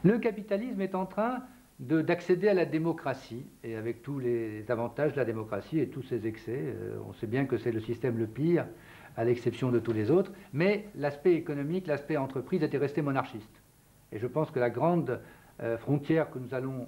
Le capitalisme est en train d'accéder à la démocratie, et avec tous les avantages de la démocratie et tous ses excès. On sait bien que c'est le système le pire, à l'exception de tous les autres, mais l'aspect économique, l'aspect entreprise était resté monarchiste. Et je pense que la grande frontière que nous allons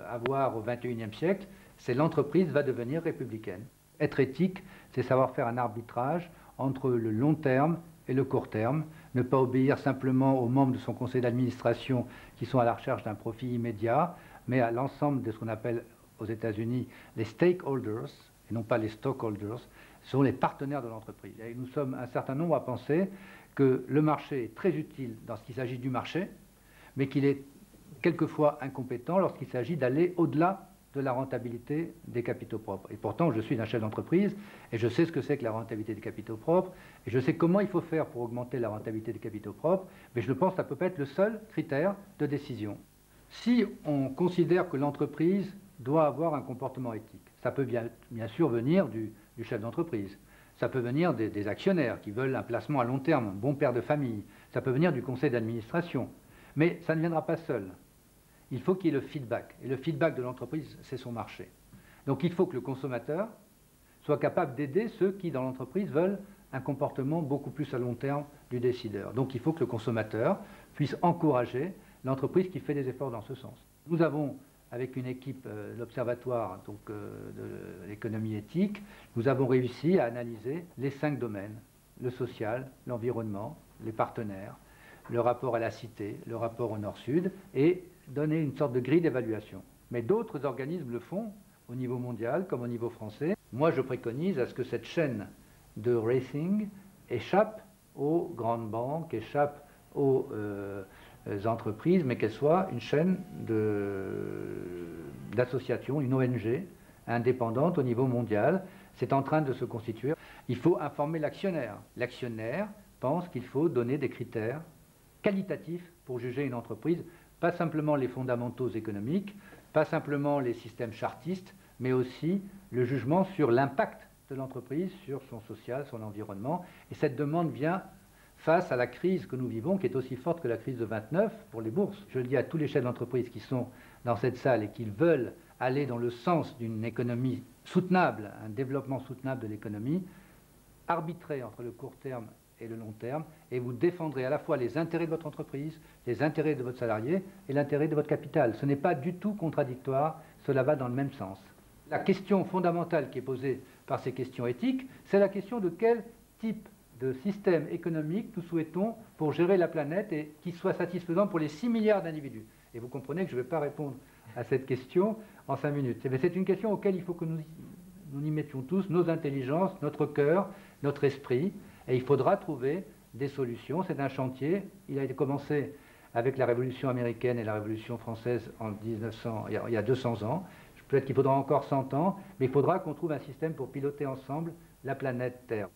avoir au XXIe siècle, c'est l'entreprise va devenir républicaine. Être éthique, c'est savoir faire un arbitrage entre le long terme et le court terme, ne pas obéir simplement aux membres de son conseil d'administration qui sont à la recherche d'un profit immédiat, mais à l'ensemble de ce qu'on appelle aux États-Unis les stakeholders, et non pas les stockholders, sont les partenaires de l'entreprise. Et nous sommes un certain nombre à penser que le marché est très utile dans ce qu'il s'agit du marché, mais qu'il est quelquefois incompétent lorsqu'il s'agit d'aller au-delà de la rentabilité des capitaux propres. Et pourtant, je suis un chef d'entreprise et je sais ce que c'est que la rentabilité des capitaux propres et je sais comment il faut faire pour augmenter la rentabilité des capitaux propres, mais je pense que ça ne peut pas être le seul critère de décision. Si on considère que l'entreprise doit avoir un comportement éthique, ça peut bien sûr venir du chef d'entreprise, ça peut venir des actionnaires qui veulent un placement à long terme, un bon père de famille, ça peut venir du conseil d'administration, mais ça ne viendra pas seul. Il faut qu'il y ait le feedback. Et le feedback de l'entreprise, c'est son marché. Donc il faut que le consommateur soit capable d'aider ceux qui, dans l'entreprise, veulent un comportement beaucoup plus à long terme du décideur. Donc il faut que le consommateur puisse encourager l'entreprise qui fait des efforts dans ce sens. Nous avons, avec une équipe de l'Observatoire de l'économie éthique, nous avons réussi à analyser les 5 domaines, le social, l'environnement, les partenaires, le rapport à la cité, le rapport au nord-sud, et donner une sorte de grille d'évaluation. Mais d'autres organismes le font au niveau mondial comme au niveau français. Moi, je préconise à ce que cette chaîne de rating échappe aux grandes banques, échappe aux entreprises, mais qu'elle soit une chaîne d'associations, une ONG indépendante au niveau mondial. C'est en train de se constituer. Il faut informer l'actionnaire. L'actionnaire pense qu'il faut donner des critères qualitatifs pour juger une entreprise, pas simplement les fondamentaux économiques, pas simplement les systèmes chartistes, mais aussi le jugement sur l'impact de l'entreprise, sur son social, son environnement. Et cette demande vient face à la crise que nous vivons, qui est aussi forte que la crise de 29 pour les bourses. Je le dis à tous les chefs d'entreprise qui sont dans cette salle et qui veulent aller dans le sens d'une économie soutenable, un développement soutenable de l'économie, arbitrez entre le court terme et le long terme, et vous défendrez à la fois les intérêts de votre entreprise, les intérêts de votre salarié et l'intérêt de votre capital. Ce n'est pas du tout contradictoire, cela va dans le même sens. La question fondamentale qui est posée par ces questions éthiques, c'est la question de quel type de système économique nous souhaitons pour gérer la planète et qui soit satisfaisant pour les 6 milliards d'individus. Et vous comprenez que je ne vais pas répondre à cette question en 5 minutes. C'est une question auquel il faut que nous y mettions tous nos intelligences, notre cœur, notre esprit, et il faudra trouver des solutions. C'est un chantier. Il a été commencé avec la Révolution américaine et la Révolution française il y a 200 ans. Peut-être qu'il faudra encore 100 ans, mais il faudra qu'on trouve un système pour piloter ensemble la planète Terre.